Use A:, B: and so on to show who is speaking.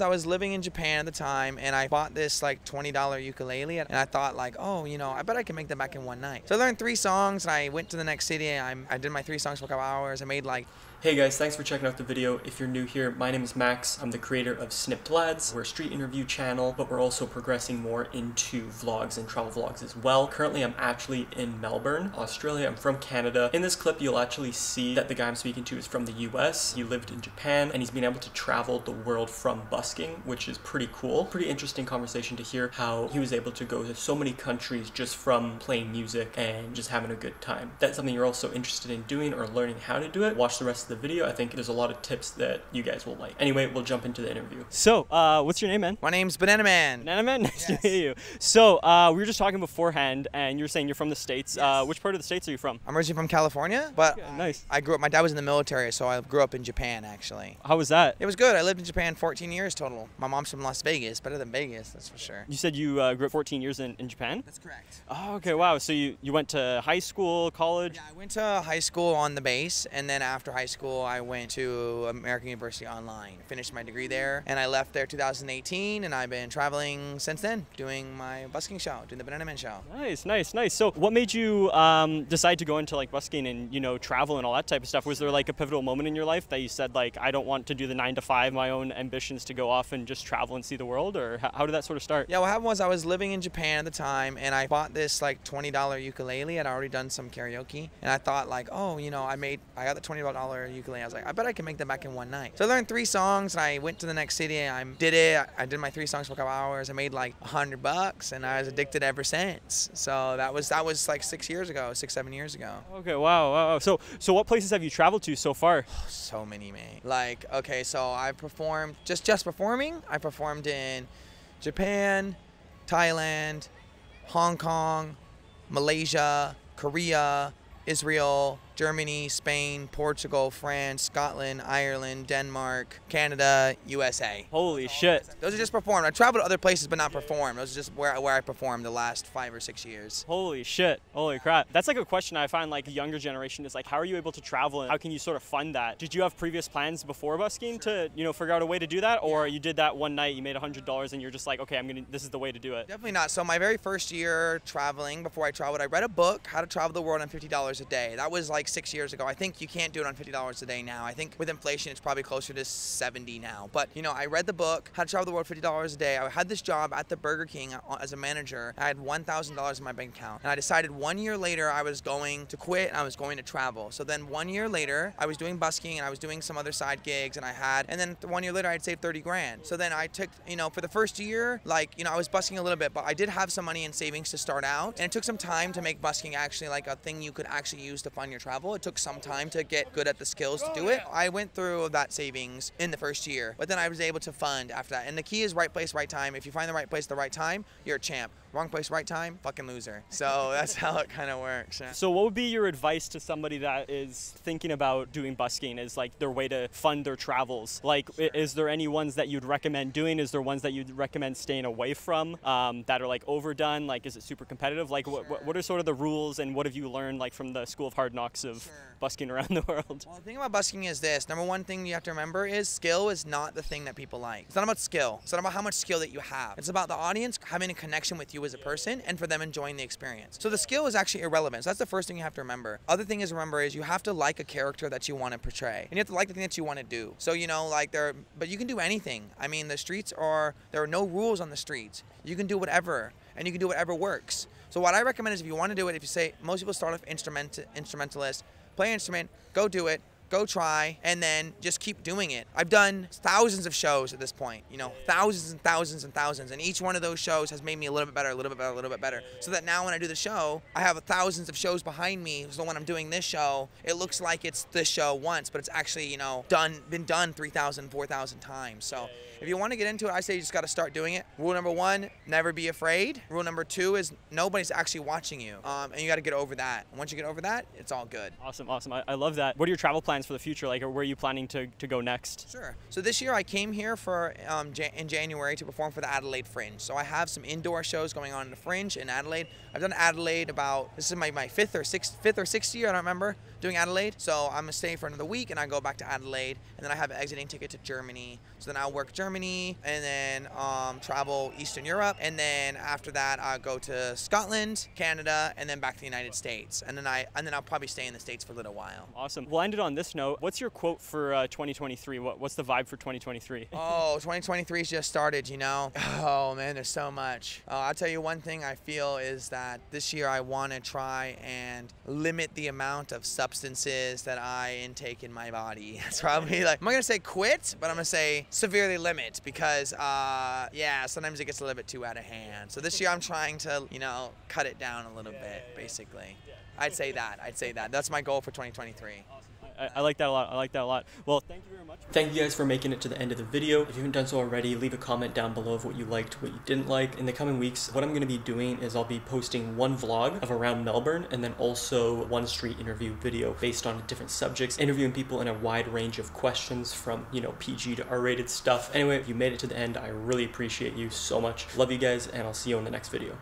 A: I was living in Japan at the time, and I bought this like $20 ukulele, and I thought like, oh, I bet I can make them back in one night. So I learned 3 songs, and I went to the next city, and I did my 3 songs for a couple hours. I made like...
B: Hey guys, thanks for checking out the video. If you're new here, my name is Max. I'm the creator of Snipped Lads. We're a street interview channel, but we're also progressing more into vlogs and travel vlogs as well. Currently, I'm actually in Melbourne, Australia. I'm from Canada. In this clip, you'll actually see that the guy I'm speaking to is from the US. He lived in Japan, and he's been able to travel the world from busking, which is pretty cool. Pretty interesting conversation to hear how he was able to go to so many countries just from playing music and just having a good time. If that's something you're also interested in doing or learning how to do it, watch the rest of the video. I think there's a lot of tips that you guys will like. Anyway, we'll jump into the interview.
C: So, what's your name, man?
A: My name's Banana Man.
C: Banana Man? Nice
A: Yes.
C: to meet you. So, we were just talking beforehand, and you were saying you're from the States.
A: Yes.
C: Which part of the States are you from?
A: I'm originally from California, but
C: Yeah, nice.
A: I grew up, my dad was in the military, so I grew up in Japan, actually.
C: How was that?
A: It was good. I lived in Japan 14 years total. My mom's from Las Vegas, better than Vegas, that's for sure.
C: You said you grew up 14 years in Japan?
A: That's correct.
C: Oh, okay, wow. So you went to high school, college?
A: Yeah, I went to high school on the base, and then after high school, I went to American University online. Finished my degree there, and I left there 2018, and I've been traveling since then, doing my busking show, doing the Banana Man show.
C: Nice, nice, nice. So what made you decide to go into like busking and, travel and all that type of stuff? Was there like a pivotal moment in your life that you said like, I don't want to do the 9 to 5, my own ambitions to go off and just travel and see the world? Or how did that sort of start?
A: Yeah, what happened was I was living in Japan at the time, and I bought this like $20 ukulele. I'd already done some karaoke, and I thought like, oh, I got the $20 ukulele. I was like, I bet I can make them back in one night. So I learned 3 songs, and I went to the next city, and I did it. I did my 3 songs for a couple hours. I made like $100, and I was addicted ever since. So that was like 6 years ago, 6-7 years ago.
C: Okay, wow. So what places have you traveled to so far?
A: So many, man. Like, okay, so I performed, just performing, I performed in Japan, Thailand, Hong Kong, Malaysia, Korea, Israel, Germany, Spain, Portugal, France, Scotland, Ireland, Denmark, Canada, USA.
C: Holy shit.
A: Those are just performed. I traveled to other places but not performed. Those are just where I performed the last 5 or 6 years.
C: Holy shit. Holy crap. That's like a question I find like the younger generation is like, how are you able to travel and how can you sort of fund that? Did you have previous plans before busking to, figure out a way to do that? Or you did that one night, you made $100 and you're just like, okay, this is the way to do it?
A: Definitely not. So my very first year traveling, before I traveled, I read a book, How to Travel the World on $50 a Day. That was like 6 years ago. I think you can't do it on $50 a day now. I think with inflation, it's probably closer to 70 now. But, I read the book, How to Travel the World $50 a Day. I had this job at the Burger King as a manager. I had $1,000 in my bank account. And I decided 1 year later, I was going to quit and I was going to travel. So then 1 year later, I was doing busking and I was doing some other side gigs and then 1 year later, I had saved 30 grand. So then I took, for the first year, I was busking a little bit, but I did have some money in savings to start out. And it took some time to make busking actually like a thing you could actually use to fund your travel. It took some time to get good at the skills to do it. I went through that savings in the first year, but then I was able to fund after that. And the key is right place, right time. If you find the right place at the right time, you're a champ. Wrong place, right time, fucking loser. So that's how it kind of works.
C: So what would be your advice to somebody that is thinking about doing busking as like their way to fund their travels? Like, is there any ones that you'd recommend doing? Is there ones that you'd recommend staying away from that are like overdone? Like, is it super competitive? Like, what are sort of the rules and what have you learned like from the School of Hard Knocks of busking around the world?
A: Well, the thing about busking is this. Number one thing you have to remember is skill is not the thing that people like. It's not about skill. It's not about how much skill that you have. It's about the audience having a connection with you as a person and for them enjoying the experience. So the skill is actually irrelevant. So that's the first thing you have to remember. Other thing is remember is you have to like a character that you want to portray. And you have to like the thing that you want to do. So, but you can do anything. I mean, there are no rules on the streets. You can do whatever, and you can do whatever works. So what I recommend is if you want to do it, if you say, most people start off instrumentalist, play an instrument, go do it, go try, and then just keep doing it. I've done thousands of shows at this point, thousands and thousands and thousands, and each one of those shows has made me a little bit better, a little bit better, a little bit better. So that now when I do the show, I have thousands of shows behind me, so when I'm doing this show, it looks like it's this show once, but it's actually, been done 3,000, 4,000 times. So if you want to get into it, I say you just got to start doing it. Rule number 1, never be afraid. Rule number 2 is nobody's actually watching you, and you got to get over that. And once you get over that, it's all good.
C: Awesome. I love that. What are your travel plans plans for the future? Like, where are you planning to go next?
A: Sure. So this year I came here for in January to perform for the Adelaide Fringe. So I have some indoor shows going on in the Fringe in Adelaide. I've done Adelaide this is my fifth or sixth year, I don't remember, doing Adelaide. So I'm gonna stay for another week and I go back to Adelaide, and then I have an exiting ticket to Germany. So then I'll work Germany and then travel Eastern Europe, and then after that I'll go to Scotland, Canada, and then back to the United States. And then I'll probably stay in the States for a little while.
C: Awesome. We'll end it on this note. What's your quote for 2023? What's the vibe for 2023?
A: Oh, 2023's just started, you know? Oh man, there's so much. I'll tell you one thing I feel is that this year I want to try and limit the amount of substances that I intake in my body. It's probably like, I'm not gonna say quit, but I'm gonna say severely limit, because yeah, sometimes it gets a little bit too out of hand. So this year I'm trying to, you know, cut it down a little bit, basically. I'd say that. That's my goal for 2023.
C: I like that a lot. I like that a lot. Well, thank you very much.
B: Thank you guys for making it to the end of the video. If you haven't done so already, leave a comment down below of what you liked, what you didn't like. In the coming weeks, what I'm going to be doing is I'll be posting one vlog of around Melbourne, and then also one street interview video based on different subjects, interviewing people in a wide range of questions from, you know, PG to R-rated stuff. Anyway, if you made it to the end, I really appreciate you so much. Love you guys, and I'll see you in the next video.